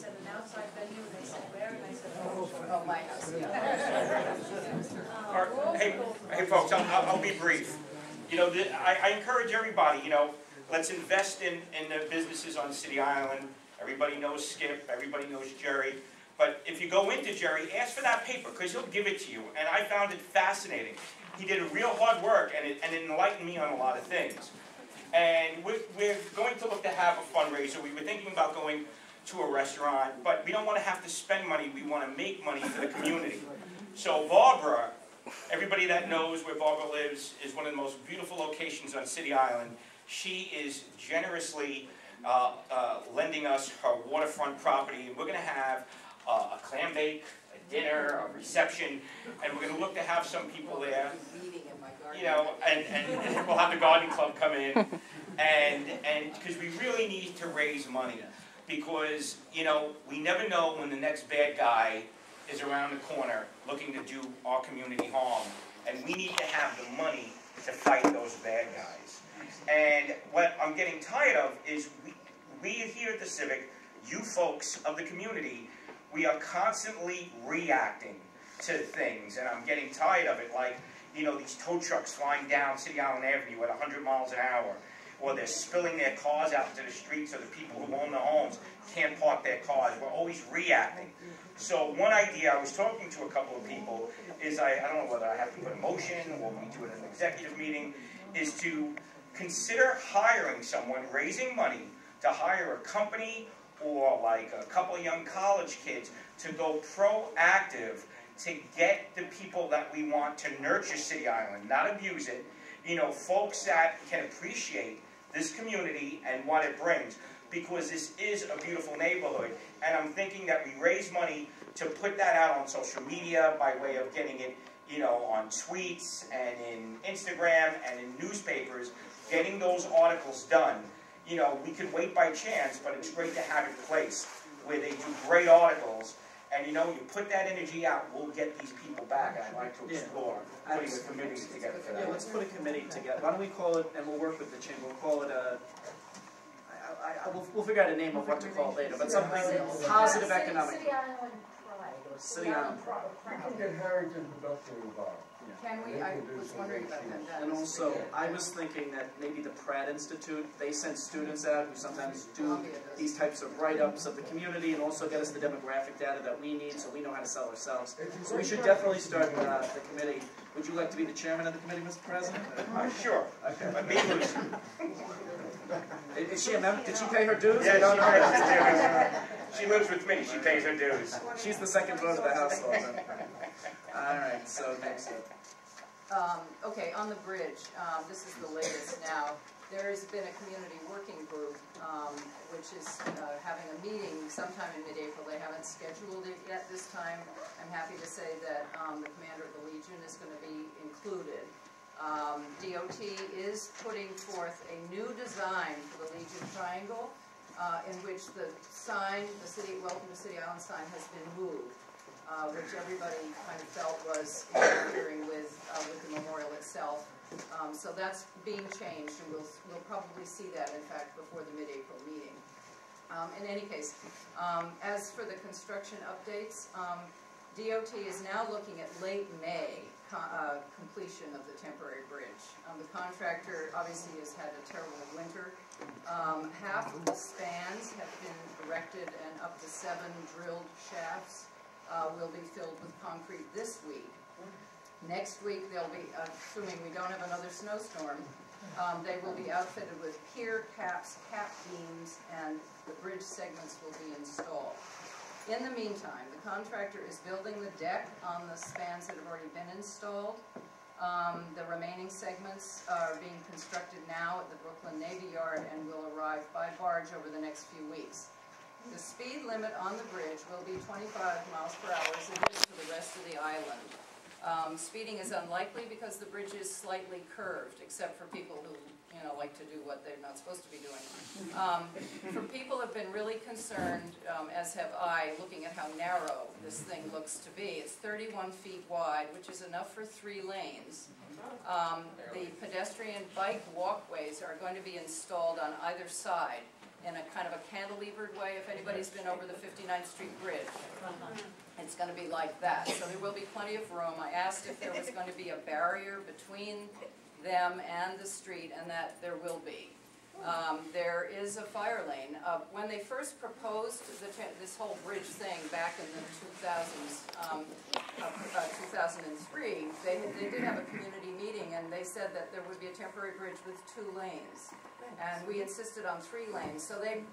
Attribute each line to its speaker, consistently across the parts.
Speaker 1: said, an outside venue, and they said, where? And I said, oh,
Speaker 2: my house, yeah.
Speaker 3: Hey folks, I'll be brief. You know, I encourage everybody, you know, let's invest in the businesses on City Island. Everybody knows Skip, everybody knows Jerry. But if you go into Jerry, ask for that paper, because he'll give it to you. And I found it fascinating. He did a real hard work, and it enlightened me on a lot of things. And we're going to look to have a fundraiser. We were thinking about going to a restaurant, but we don't want to have to spend money. We want to make money for the community. So Barbara, everybody that knows where Barbara lives, is one of the most beautiful locations on City Island. She is generously lending us her waterfront property, and we're going to have a clam bake, a dinner, a reception, and we're going to look to have some people there. You know, and we'll have the garden club come in, and because we really need to raise money, because you know we never know when the next bad guy is around the corner looking to do our community harm, and we need to have the money to fight those bad guys. And what I'm getting tired of is we here at the Civic, you folks of the community, we are constantly reacting to things, and I'm getting tired of it. Like, you know, these tow trucks flying down City Island Avenue at 100 miles an hour, or they're spilling their cars out into the streets so the people who own the homes can't park their cars. We're always reacting. So one idea, I was talking to a couple of people, is I don't know whether I have to put a motion or we do it in an executive meeting, is to consider hiring someone, raising money to hire a company or like a couple of young college kids to go proactive to get the people that we want to nurture City Island, not abuse it. You know, folks that can appreciate this community and what it brings, because this is a beautiful neighborhood. And I'm thinking that we raise money to put that out on social media by way of getting it, you know, on tweets and in Instagram and in newspapers, getting those articles done. You know, we could wait by chance, but it's great to have it placed where they do great articles. And you know, you put that energy out, we'll get these people back. And I'd like to explore putting a committee together for that.
Speaker 4: Yeah, let's put a committee together. Why don't we call it, and we'll work with the chamber, we'll call it a, we'll figure out a name of what to call it later, but something positive economic.
Speaker 1: City Island Pride.
Speaker 4: City Island Pride.
Speaker 5: We can get Harrington Production involved.
Speaker 2: Can we? I was wondering about that.
Speaker 4: And also, I was thinking that maybe the Pratt Institute, they send students out who sometimes do these types of write-ups of the community and also get us the demographic data that we need so we know how to sell ourselves. So we should definitely start the committee. Would you like to be the chairman of the committee, Mr. President?
Speaker 3: Sure.
Speaker 4: Okay.
Speaker 3: But me lose.
Speaker 4: Is she a member? Did she pay her dues?
Speaker 3: Yeah, she pays her dues. She lives with me. She pays her dues.
Speaker 4: She's the second vote of the household. All right, so next up.
Speaker 2: Okay, on the bridge, this is the latest now. There has been a community working group, which is having a meeting sometime in mid-April. They haven't scheduled it yet this time. I'm happy to say that the commander of the Legion is going to be included. DOT is putting forth a new design for the Legion Triangle, in which the sign, the City Welcome to City Island sign, has been moved. Which everybody kind of felt was interfering with the memorial itself. So that's being changed, and we'll probably see that, in fact, before the mid-April meeting. In any case, as for the construction updates, DOT is now looking at late May completion of the temporary bridge. The contractor obviously has had a terrible winter. Half of the spans have been erected, and up to 7 drilled shafts will be filled with concrete this week. Next week they'll be, assuming we don't have another snowstorm, they will be outfitted with pier caps, cap beams, and the bridge segments will be installed. In the meantime, the contractor is building the deck on the spans that have already been installed. The remaining segments are being constructed now at the Brooklyn Navy Yard and will arrive by barge over the next few weeks. The speed limit on the bridge will be 25 miles per hour as it is for the rest of the island. Speeding is unlikely because the bridge is slightly curved, except for people who, you know, like to do what they're not supposed to be doing. For people who have been really concerned, as have I, looking at how narrow this thing looks to be. It's 31 feet wide, which is enough for 3 lanes. The pedestrian bike walkways are going to be installed on either side. in a kind of a cantilevered way, if anybody's been over the 59th Street Bridge. It's going to be like that, so there will be plenty of room. I asked if there was going to be a barrier between them and the street, and that there will be. There is a fire lane. When they first proposed this whole bridge thing back in the 2003, they did have a community meeting, and they said that there would be a temporary bridge with 2 lanes. And we insisted on 3 lanes. So they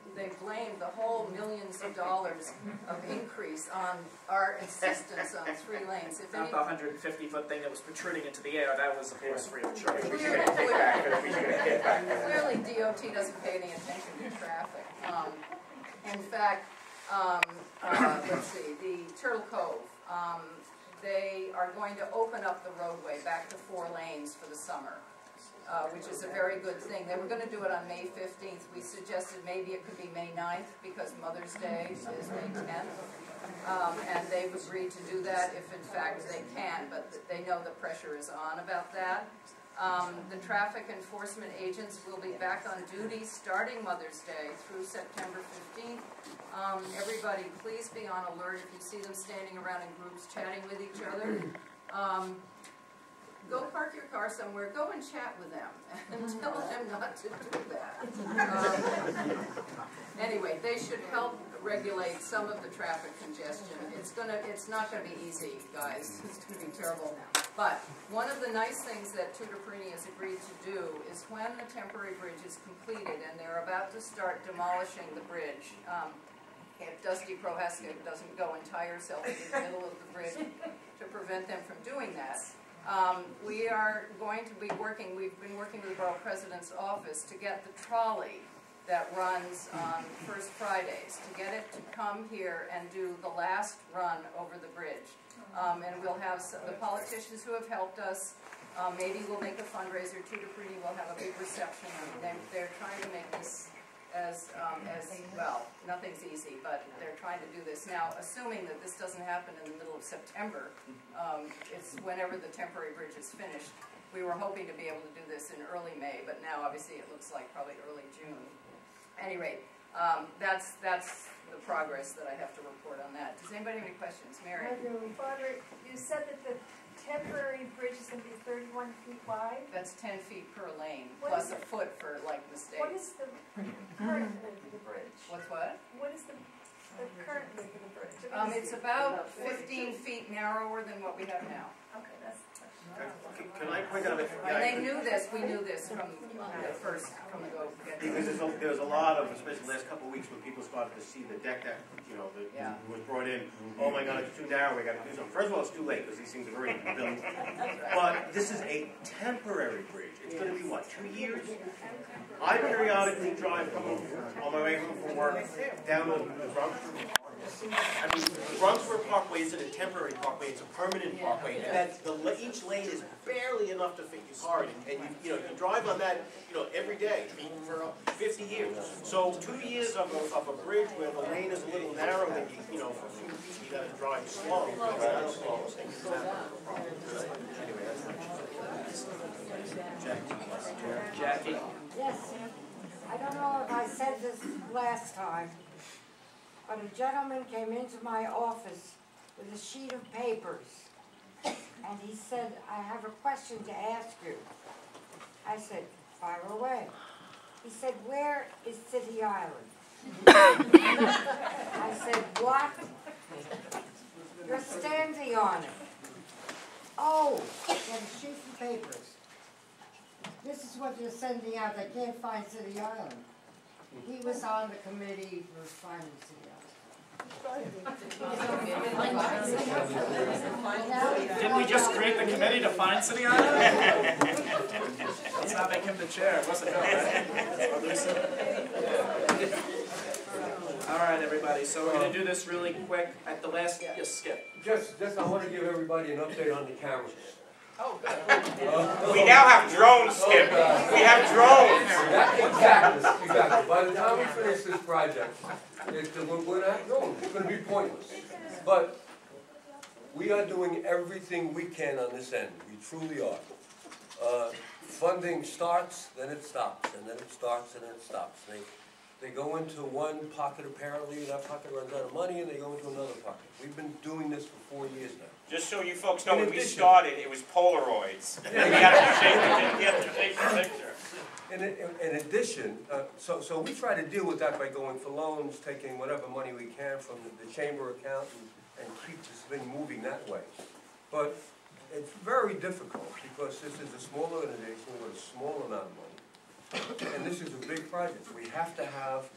Speaker 2: blamed the whole millions of dollars of increase on our insistence on 3 lanes. If
Speaker 4: Not the 150-foot thing that was protruding into the air, that was of course free of charge.
Speaker 2: Clearly DOT doesn't pay any attention to traffic. In fact, let's see, the Turtle Cove, they are going to open up the roadway back to 4 lanes for the summer. Which is a very good thing. They were going to do it on May 15th. We suggested maybe it could be May 9th because Mother's Day is May 10th. And they've agreed to do that if in fact they can, but they know the pressure is on about that. The traffic enforcement agents will be back on duty starting Mother's Day through September 15th. Everybody, please be on alert if you see them standing around in groups chatting with each other. Go park your car somewhere, go and chat with them, and tell them not to do that. Anyway, they should help regulate some of the traffic congestion. It's not gonna be easy, guys. It's gonna be terrible. But one of the nice things that Tudor Perini has agreed to do is when the temporary bridge is completed and they're about to start demolishing the bridge, if Dusty Prohaska doesn't go and tie herself in the middle of the bridge to prevent them from doing that, we are going to be working, we've been working with the Borough President's office to get the trolley that runs on First Fridays, to get it to come here and do the last run over the bridge. And we'll have the politicians who have helped us, maybe we'll make a fundraiser, Tudor Perini will have a big reception, and they're trying to make this as well, nothing's easy, but they're trying to do this. Now, assuming that this doesn't happen in the middle of September, it's whenever the temporary bridge is finished. We were hoping to be able to do this in early May, but now obviously it looks like probably early June. At any rate, that's the progress that I have to report on that. Does anybody have any questions? Mary?
Speaker 6: I do. Barbara, you said that the temporary bridge is going to be 31 feet wide?
Speaker 2: That's 10 feet per lane,
Speaker 6: What
Speaker 2: plus a foot for like mistakes.
Speaker 6: What is the current width of the bridge?
Speaker 2: What's what?
Speaker 6: What is the current width of the bridge?
Speaker 2: It's about 15 feet narrower than what we have now.
Speaker 6: Okay, that's...
Speaker 7: Can I point out?
Speaker 2: And they knew this, we knew this from the first, from the go.
Speaker 7: Because there's a lot of, especially the last couple of weeks, when people started to see the deck that, that was brought in, oh my God, it's too narrow, we got to do something. First of all, it's too late, because these things are already built. But this is a temporary bridge. It's going to be, what, 2 years? I periodically drive on my way home from work down the Bronx. I mean, the Bronxwood Parkway isn't a temporary parkway, it's a permanent parkway. And each lane is barely enough to fit your car in. And you drive on that, every day for 50 years. So 2 years of a bridge where the lane is a little narrow, and for a few feet you got to drive slow.
Speaker 4: Jackie?
Speaker 8: Yes, I don't know if I said this last time, but a gentleman came into my office with a sheet of papers, and he said, I have a question to ask you. I said, fire away. He said, where is City Island? I said, what? You're standing on it. Oh, he had a sheet of papers. This is what you're sending out. They can't find City Island. He was on the committee for finding City Island.
Speaker 4: Didn't we just create the committee to find City Island? Let's not make him the chair. What's it called? All right, everybody. So we're going to do this really quick. At the last, Skip.
Speaker 5: Just I want to give everybody an update on the cameras.
Speaker 2: Oh, good.
Speaker 3: We now have drones, Skip. We have drones.
Speaker 5: Exactly. By the time we finish this project, we're not drones. It's going to be pointless. But we are doing everything we can on this end. We truly are. Funding starts, then it stops, and then it starts, and then it stops. They go into one pocket apparently, that pocket runs out of money, and they go into another pocket. We've been doing this for 4 years now.
Speaker 3: Just so you folks know,
Speaker 5: In
Speaker 3: when we
Speaker 5: addition-
Speaker 3: started, it was Polaroids. You have to take the picture.
Speaker 5: In addition, so we try to deal with that by going for loans, taking whatever money we can from the chamber account and keep this thing moving that way. But it's very difficult because this is a small organization with a small amount of money. And this is a big project. We have to have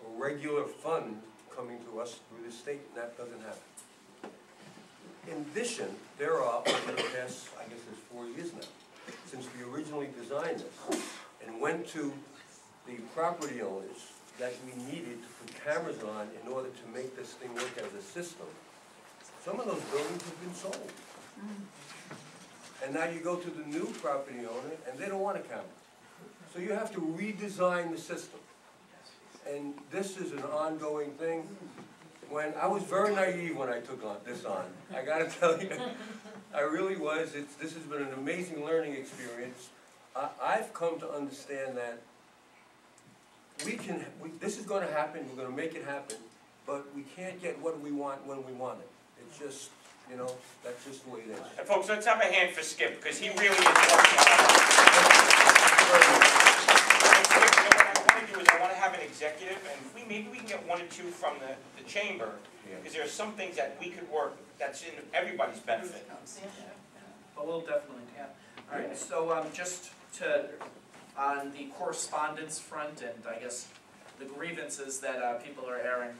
Speaker 5: a regular fund coming to us through the state, and that doesn't happen. In addition, there are, over the past, I guess it's 4 years now, since we originally designed this, and went to the property owners that we needed to put cameras on in order to make this thing work as a system. Some of those buildings have been sold. And now you go to the new property owner, and they don't want a camera. So you have to redesign the system. And this is an ongoing thing. When I was very naive when I took this on. I gotta tell you, I really was. This has been an amazing learning experience. I've come to understand that this is gonna happen, we're gonna make it happen, but we can't get what we want when we want it. It's just, you know, that's just the way it is.
Speaker 3: And folks, let's have a hand for Skip, because he really is working on it. I want to have an executive, and maybe we can get 1 or 2 from the chamber, because there are some things that we could work that's in everybody's benefit.
Speaker 4: But we'll definitely, yeah. All right, so just on the correspondence front and I guess the grievances that people are airing.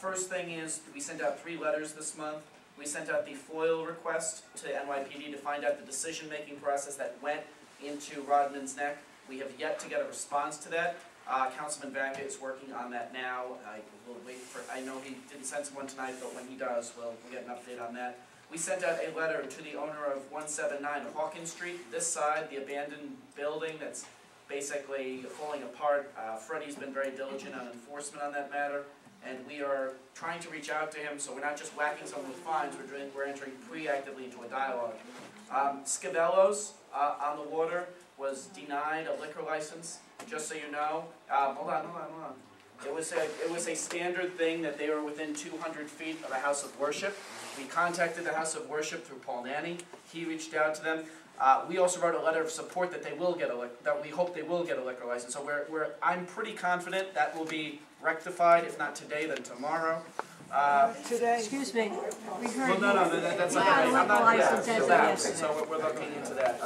Speaker 4: First thing is, we sent out 3 letters this month. We sent out the FOIL request to NYPD to find out the decision-making process that went into Rodman's Neck. We have yet to get a response to that. Councilman Vaca is working on that now. I know he didn't send someone tonight, but when he does, we'll get an update on that. We sent out a letter to the owner of 179 Hawkins Street, this side, the abandoned building that's basically falling apart. Freddie's been very diligent on enforcement on that matter, and we are trying to reach out to him, so we're not just whacking someone with fines, we're entering proactively into a dialogue. Scavello's on the water was denied a liquor license, just so you know. Hold on. It was a standard thing that they were within 200 feet of a house of worship. We contacted the house of worship through Paul Nanny. He reached out to them. We also wrote a letter of support that they will get that we hope they will get a liquor license. So I'm pretty confident that will be rectified, if not today, then tomorrow.
Speaker 6: Today. Excuse me. We heard
Speaker 4: That's not right. I'm not
Speaker 6: license
Speaker 4: so we're looking into that.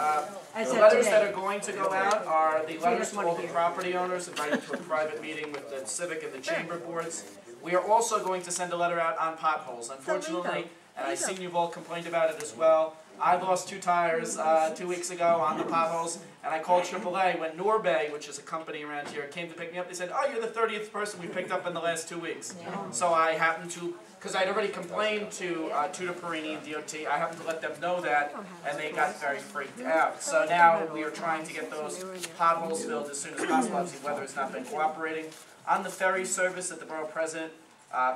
Speaker 6: I
Speaker 4: The
Speaker 6: said
Speaker 4: letters
Speaker 6: today.
Speaker 4: that are going to go out are the letters to all the property owners invited to a private meeting with the civic and the chamber boards. We are also going to send a letter out on potholes. Unfortunately, and I've seen you've all complained about it as well, I lost 2 tires 2 weeks ago on the potholes, and I called AAA. When Norbay, which is a company around here, came to pick me up, they said, "Oh, you're the 30th person we picked up in the last 2 weeks." Yeah. So I happened to, because I'd already complained to Tutor Perini and DOT, I happened to let them know that, and they got very freaked out. So now we are trying to get those potholes filled as soon as possible. Obviously, weather has not been cooperating. On the ferry service that the borough president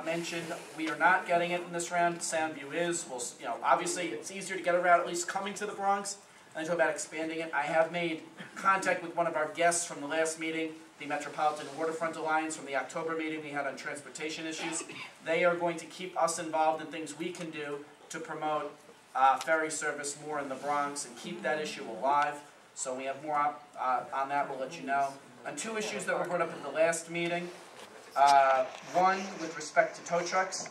Speaker 4: mentioned, we are not getting it in this round. Soundview is. Obviously, it's easier to get a route at least coming to the Bronx than to about expanding it. I have made contact with one of our guests from the last meeting, the Metropolitan Waterfront Alliance, from the October meeting we had on transportation issues. They are going to keep us involved in things we can do to promote ferry service more in the Bronx and keep that issue alive. So we have more on that. We'll let you know. On 2 issues that were brought up at the last meeting. One, with respect to tow trucks.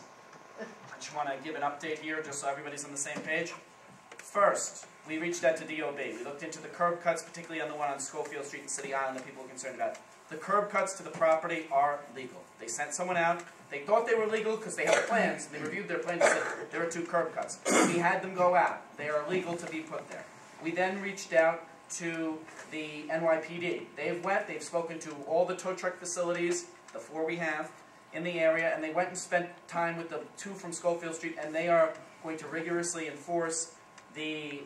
Speaker 4: I just want to give an update here just so everybody's on the same page. First, we reached out to DOB. We looked into the curb cuts, particularly on the one on Schofield Street in City Island that people were concerned about. The curb cuts to the property are legal. They sent someone out. They thought they were legal because they had plans. They reviewed their plans and said there are 2 curb cuts. We had them go out. They are legal to be put there. We then reached out to the NYPD. They've spoken to all the tow truck facilities, the 4 we have in the area, and they went and spent time with the 2 from Schofield Street, and they are going to rigorously enforce the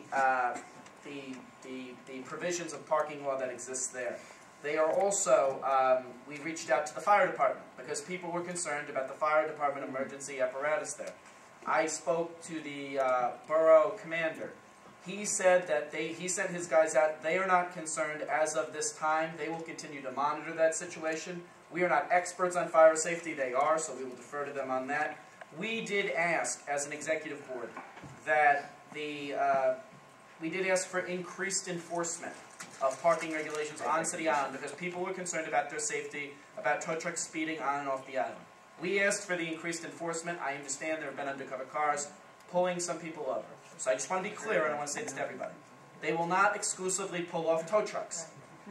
Speaker 4: provisions of parking law that exists there. They are also, we reached out to the fire department because people were concerned about the fire department emergency apparatus there. I spoke to the borough commander. He said that he sent his guys out. They are not concerned as of this time. They will continue to monitor that situation. We are not experts on fire safety, they are, so we will defer to them on that. We did ask, as an executive board, that we did ask for increased enforcement of parking regulations on City Island because people were concerned about their safety, about tow trucks speeding on and off the island. We asked for the increased enforcement. I understand there have been undercover cars pulling some people over. So I just want to be clear, and I want to say this to everybody. They will not exclusively pull off tow trucks.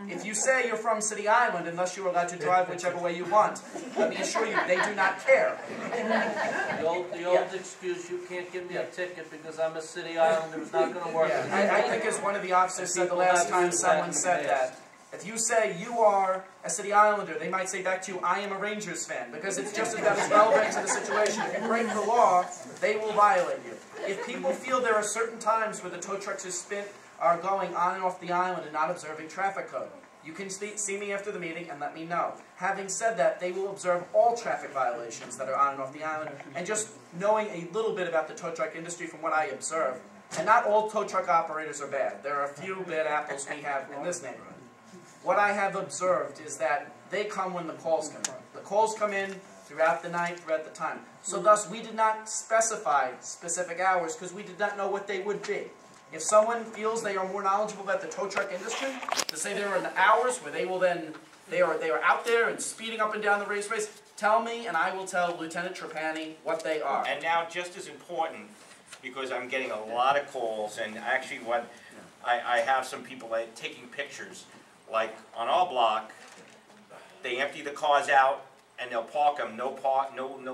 Speaker 4: If you say you're from City Island, unless you're allowed to drive whichever way you want, let me assure you, they do not care.
Speaker 9: The old excuse, you can't give me a ticket because I'm a City Islander, is not going to work.
Speaker 4: I think as one of the officers said the last time someone said that, if you say you are a City Islander, they might say back to you, I am a Rangers fan, because it's just about as relevant to the situation. If you break the law, they will violate you. If people feel there are certain times where the tow trucks are going on and off the island and not observing traffic code, you can see me after the meeting and let me know. Having said that, they will observe all traffic violations that are on and off the island, and just knowing a little bit about the tow truck industry from what I observe, and not all tow truck operators are bad. There are a few bad apples we have in this neighborhood. What I have observed is that they come when the calls come in. The calls come in throughout the night, throughout the time. So thus, we did not specify specific hours because we did not know what they would be. If someone feels they are more knowledgeable about the tow truck industry, to say there are hours where they will then, they are out there and speeding up and down the raceways, tell me and I will tell Lieutenant Trapani what they are.
Speaker 3: And now, just as important, because I'm getting a lot of calls, and actually what I have some people taking pictures. Like on our block, they empty the cars out and they'll park them, no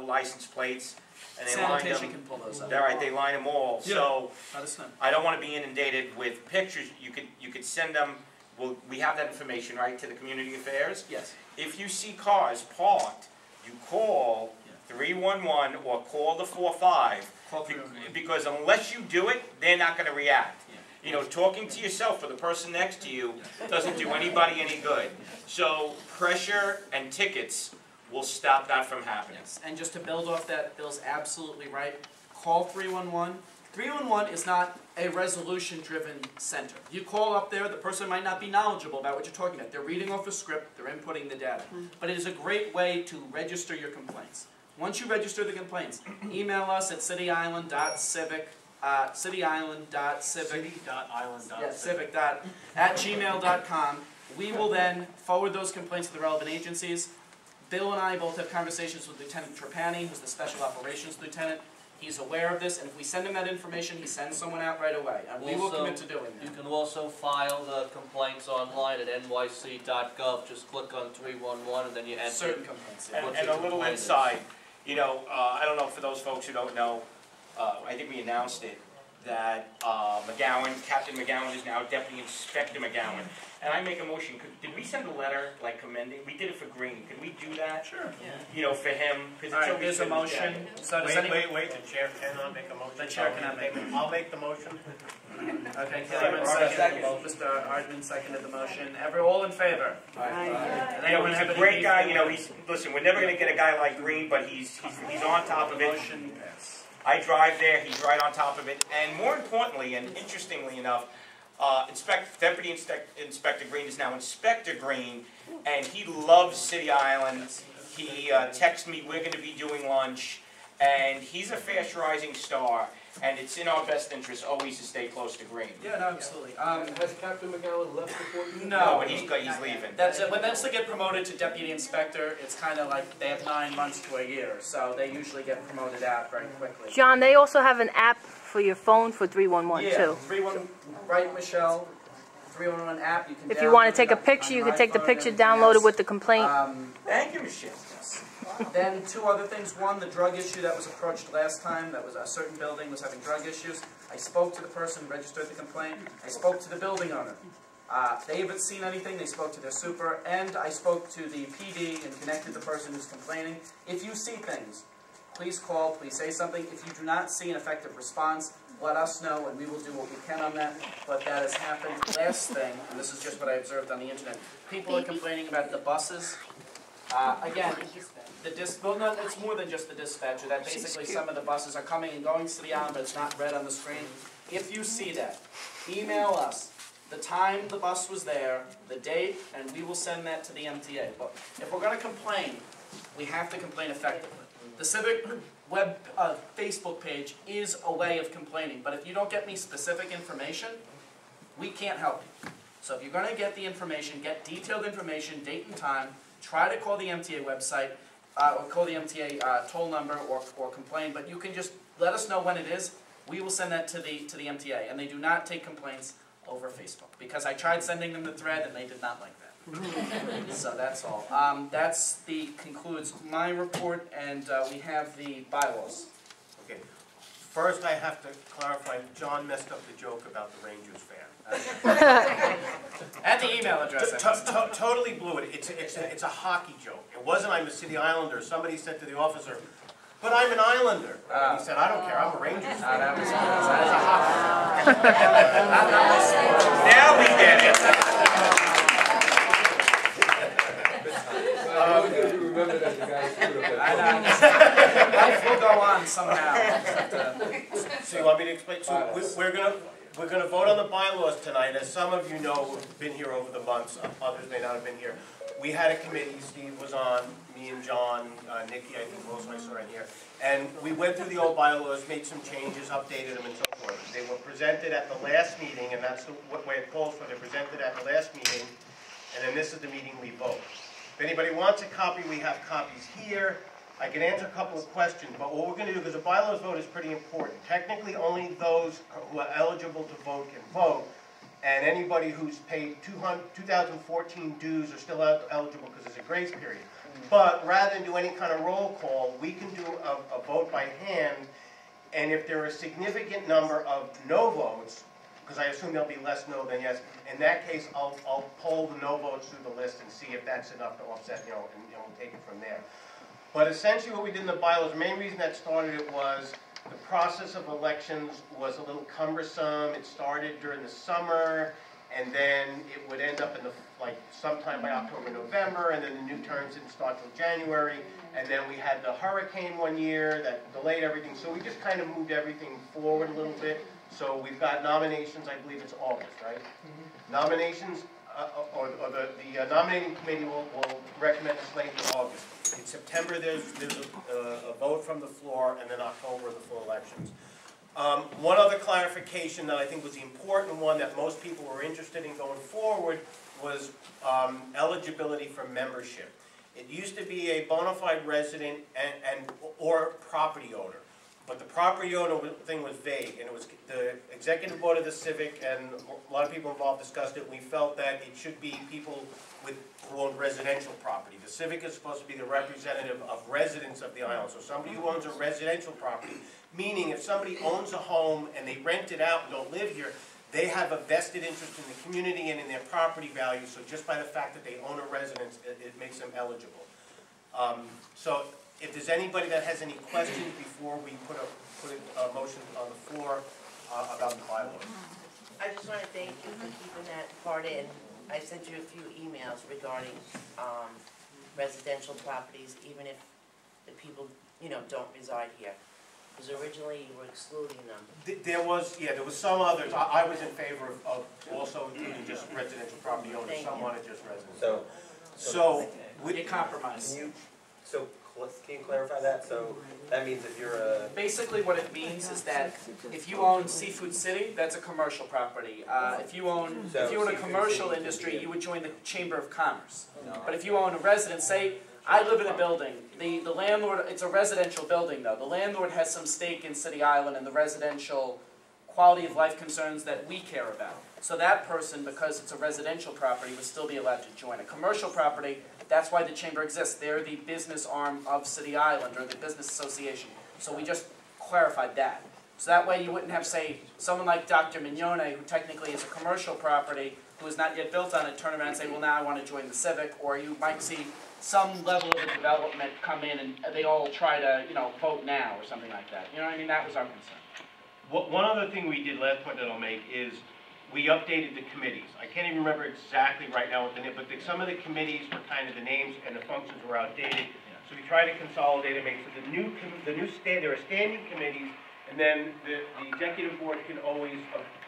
Speaker 3: license plates, and they line them.
Speaker 4: Sanitation can pull those up.
Speaker 3: All right, they line them all.
Speaker 4: Yeah.
Speaker 3: So
Speaker 4: Understand.
Speaker 3: I don't want to be inundated with pictures. You could send them. Well, we have that information, right, to the community affairs.
Speaker 4: Yes.
Speaker 3: If you see cars parked, you call 311 or call the 45.
Speaker 4: Call 311.
Speaker 3: Because unless you do it, they're not going to react. You know, talking to yourself or the person next to you doesn't do anybody any good. So pressure and tickets will stop that from happening.
Speaker 4: Yes. And just to build off that, Bill's absolutely right. Call 311. 311 is not a resolution-driven center. You call up there, the person might not be knowledgeable about what you're talking about. They're reading off a script, they're inputting the data. But it is a great way to register your complaints. Once you register the complaints, email us at cityisland.civic. civic.island.civic@gmail.com. We will then forward those complaints to the relevant agencies. Bill and I both have conversations with Lieutenant Trapani, who's the Special Operations Lieutenant. He's aware of this, and if we send him that information, he sends someone out right away. And we will commit to doing that.
Speaker 9: You can also file the complaints online at nyc.gov. Just click on 311 and then you enter.
Speaker 4: Certain complaints.
Speaker 3: And a little inside, you know, I don't know, for those folks who don't know, I think we announced it, that Captain McGowan is now Deputy Inspector McGowan. And I make a motion, did we send a letter, like commending, we did it for Green, could we do that? Sure. Yeah. You know, for him, because
Speaker 4: All right, there's a motion. So does
Speaker 7: Wait, the chair cannot make a motion.
Speaker 4: The chair cannot make a motion.
Speaker 7: I'll make the motion.
Speaker 4: Okay, Mr. Hardman seconded the motion. All in favor?
Speaker 3: You know, he's a great guy, you know, listen, we're never going to get a guy like Green, but he's on top of it.
Speaker 4: Motion passed.
Speaker 3: I drive there, he's right on top of it, and more importantly, and interestingly enough, Deputy Inspector Green is now Inspector Green, and he loves City Island. He texts me, we're going to be doing lunch, and he's a fast rising star, and it's in our best interest always to stay close to Green.
Speaker 4: Yeah, no, absolutely.
Speaker 5: Has Captain McGowan left before you?
Speaker 3: No, but he's leaving.
Speaker 4: That's it. When that's to get promoted to deputy inspector, it's kind of like they have 9 months to a year, so they usually get promoted out very quickly.
Speaker 10: John, they also have an app for your phone for 311 too.
Speaker 4: 311, right, Michelle? 311 app. You can.
Speaker 10: If you want to take a picture, you can take the picture, download it with the complaint.
Speaker 3: Thank you, Michelle.
Speaker 4: Then 2 other things. One, the drug issue that was approached last time, that was a certain building was having drug issues. I spoke to the person who registered the complaint. I spoke to the building owner. They haven't seen anything. They spoke to their super, and I spoke to the PD and connected the person who's complaining. If you see things, please call, please say something. If you do not see an effective response, let us know, and we will do what we can on that. But that has happened. Last thing, and this is just what I observed on the internet, people are complaining about the buses. Again, no, it's more than just the dispatcher. That basically some of the buses are coming and going to the island, but it's not red on the screen. If you see that, email us. the time the bus was there, the date, and we will send that to the MTA. But if we're going to complain, we have to complain effectively. The Civic web Facebook page is a way of complaining, but if you don't get me specific information, we can't help you. So if you're going to get the information, get detailed information, date and time, try to call the MTA website, or call the MTA toll number, or complain, but you can just let us know when it is. We will send that to the MTA, and they do not take complaints over Facebook, because I tried sending them the thread and they did not like that. So that's all. Concludes my report, and we have the bylaws.
Speaker 7: Okay. First, I have to clarify, John messed up the joke about the Rangers fan.
Speaker 4: And the email address.
Speaker 7: Totally blew it. It's a hockey joke. It wasn't I'm a City Islander. Somebody said to the officer, but I'm an Islander. And he said, I don't care, I'm a Rangers fan.
Speaker 4: That was a hockey.
Speaker 3: Now we get it.
Speaker 5: I want you to remember that the guy screwed up
Speaker 4: I
Speaker 5: that.
Speaker 4: know. Life will go on somehow.
Speaker 7: So you want me to explain? So we're gonna vote on the bylaws tonight. As some of you know who've been here over the months, others may not have been here. We had a committee, Steve was on, me and John, Nikki, I think also I saw in here. And we went through the old bylaws, made some changes, updated them and so forth. They were presented at the last meeting, and that's the way it calls for. They're presented at the last meeting, and then this is the meeting we vote. If anybody wants a copy, we have copies here. I can answer a couple of questions, but what we're going to do, because the bylaws vote is pretty important. Technically, only those who are eligible to vote can vote, and anybody who's paid 2014 dues are still eligible because there's a grace period. But rather than do any kind of roll call, we can do a vote by hand, and if there are a significant number of no votes, because I assume there'll be less no than yes, in that case, I'll poll the no votes through the list and see if that's enough to offset, and we'll take it from there. But essentially what we did in the bylaws, the main reason that started it was the process of elections was a little cumbersome. It started during the summer, and then it would end up in sometime by October, November, and then the new terms didn't start till January. And then we had the hurricane one year that delayed everything. So we just kind of moved everything forward a little bit. So we've got nominations, I believe it's August, right? Mm-hmm. Nominations, or the nominating committee will recommend a slate in August. In September, there's a vote from the floor, and then October, the full elections. One other clarification that I think was the important one that most people were interested in going forward was eligibility for membership. It used to be a bona fide resident or property owner. But the property owner thing was vague, and it was the executive board of the Civic, and a lot of people involved discussed it. We felt that it should be people who own residential property. The Civic is supposed to be the representative of residents of the island. So somebody who owns a residential property, meaning if somebody owns a home and they rent it out and don't live here, they have a vested interest in the community and in their property value. So just by the fact that they own a residence, it makes them eligible. So if there's anybody that has any questions before we put a motion on the floor about the bylaws.
Speaker 11: I just want to thank you for keeping that part in. I sent you a few emails regarding residential properties, even if the people, don't reside here. Because originally you were excluding them.
Speaker 7: There was some others. I was in favor of also including just residential property owners. Some wanted just residents. So
Speaker 4: we compromise.
Speaker 12: Can you clarify that? So that means if you're a...
Speaker 4: Basically what it means is that if you own Seafood City, that's a commercial property. If you own a commercial industry, you would join the Chamber of Commerce. But if you own a residence, say, I live in a building. The landlord, it's a residential building though. The landlord has some stake in City Island and the residential quality of life concerns that we care about. So that person, because it's a residential property, would still be allowed to join. A commercial property, that's why the chamber exists. They're the business arm of City Island, or the business association. So we just clarified that. So that way you wouldn't have, say, someone like Dr. Mignone, who technically is a commercial property, who is not yet built on it, turn around and say, well, now I want to join the Civic. Or you might see some level of development come in and they all try to, vote now or something like that. You know what I mean? That was our concern.
Speaker 7: One other thing we did, last point that I'll make, is we updated the committees. I can't even remember exactly right now what the name, but some of the committees were kind of the names and the functions were outdated. So we tried to consolidate and make so there are standing committees, and then the executive board can always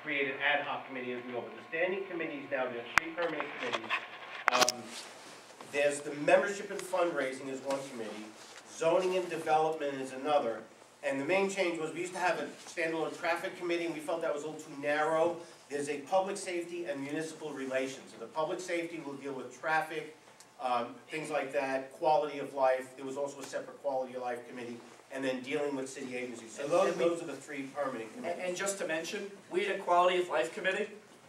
Speaker 7: create an ad hoc committee as we go. But the standing committees now, there's 3 permanent committees. There's the membership and fundraising is one committee, zoning and development is another, and the main change was we used to have a standalone traffic committee, and we felt that was a little too narrow. There's a public safety and municipal relations. So the public safety will deal with traffic, things like that, quality of life. There was also a separate quality of life committee, and then dealing with city agencies. So those are the 3 permanent committees.
Speaker 4: And just to mention, we had a quality of life committee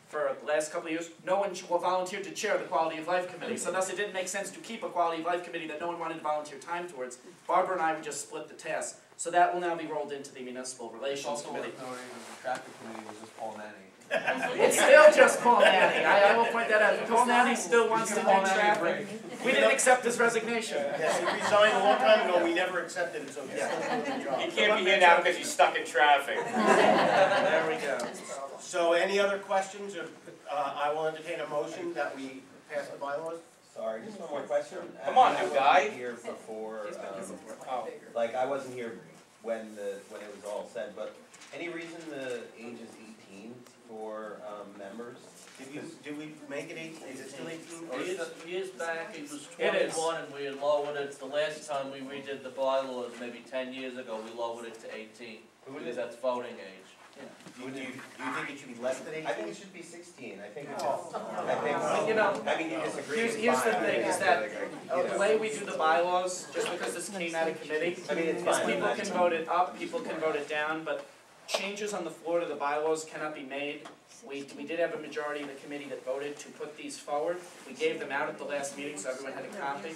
Speaker 4: for the last couple of years. No one volunteered to chair the quality of life committee, so thus it didn't make sense to keep a quality of life committee that no one wanted to volunteer time towards. Barbara and I would just split the task. So that will now be rolled into the municipal relations committee.
Speaker 12: The traffic committee was just Paul Nanny.
Speaker 4: It's still just Paul Nanny. I will point that out. Paul Nanny still wants to do traffic. We didn't accept his resignation.
Speaker 7: Yes, he resigned a long time ago. We never accepted it, so he's still doing the job.
Speaker 3: He can't be here now because he's stuck in traffic.
Speaker 4: There we go.
Speaker 7: So any other questions, or I will entertain a motion that we pass the bylaws?
Speaker 12: Sorry, just one more question.
Speaker 3: Come on,
Speaker 12: I
Speaker 3: new guy.
Speaker 12: wasn't here before,
Speaker 3: Oh.
Speaker 12: like, I wasn't here when it was all said, but any reason the age is 18 for members?
Speaker 7: Did we make it 18? Is it still 18?
Speaker 9: Years back, it was
Speaker 4: It is.
Speaker 9: 21 and we had lowered it, the last time we redid the bylaws, maybe 10 years ago, we lowered it to 18. Because that's voting age.
Speaker 7: Do you think it should be less than 18?
Speaker 12: I think it should be 16. I think it's,
Speaker 4: You know,
Speaker 12: I mean, you disagree.
Speaker 4: here's the
Speaker 12: fine.
Speaker 4: thing, is that the way we do the bylaws, just because this came out of committee,
Speaker 12: I mean, it's
Speaker 4: is
Speaker 12: fine.
Speaker 4: people can vote it up, people can vote it down, but changes on the floor to the bylaws cannot be made. We did have a majority of the committee that voted to put these forward. We gave them out at the last meeting, so everyone had a copy.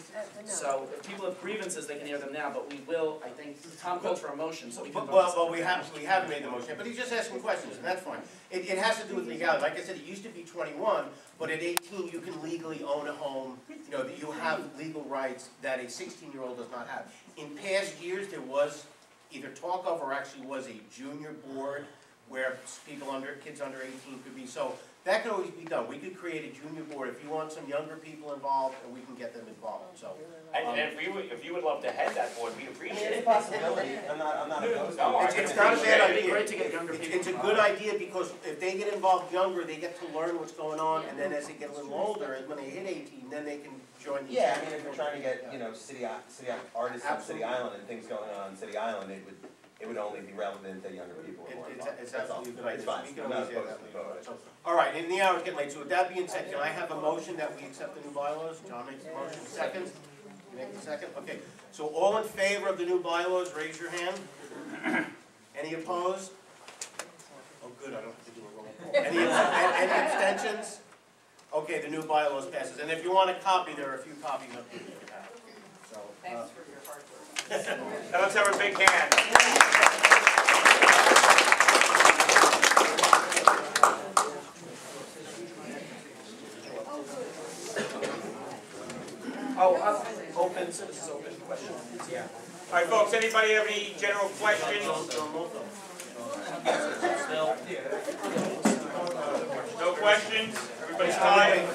Speaker 4: So if people have grievances, they can hear them now, but we will, I think, Tom called for a motion, so we can vote.
Speaker 7: Well, we haven't made the motion, but he's just asking questions, and that's fine. It has to do with legality. Like I said, it used to be 21, but at 18, you can legally own a home. You know, you have legal rights that a 16-year-old does not have. In past years, there was either talk of or actually was a junior board where kids under 18 could be. So that could always be done. We could create a junior board if you want some younger people involved, and we can get them involved. So,
Speaker 3: And if you would love to head that board, we'd appreciate
Speaker 12: It's a
Speaker 3: it.
Speaker 12: possibility. I'm not opposed to it.
Speaker 7: it's not a bad
Speaker 4: It'd be
Speaker 7: idea.
Speaker 4: great to get younger people
Speaker 7: It's a good idea because if they get involved younger, they get to learn what's going on, and then as they get a little older, when they hit 18, then they can join the.
Speaker 12: Yeah, I mean, if we're trying to get, city artists on City Island and things going on City Island, it would only be relevant to younger people.
Speaker 7: It's absolutely a good idea.
Speaker 12: It's fine.
Speaker 7: We can
Speaker 12: I'm not
Speaker 7: always add
Speaker 12: opposed
Speaker 7: that
Speaker 12: to
Speaker 7: later.
Speaker 12: it.
Speaker 7: So, all right, and the hour's getting late, so with that being said, can I have a motion that we accept the new bylaws? John makes the motion, second? You make the second? Okay, so all in favor of the new bylaws, raise your hand. Any opposed? Oh, good, I don't have to do a roll call. Any abstentions? Okay, the new bylaws passes, and if you want a copy, there are a few copies up here. So,
Speaker 2: Thanks for your hard work.
Speaker 3: Now let's have a big hand.
Speaker 4: Open, so this is open question. Yeah.
Speaker 3: All right, folks, anybody have any general questions? No questions? Everybody's tired?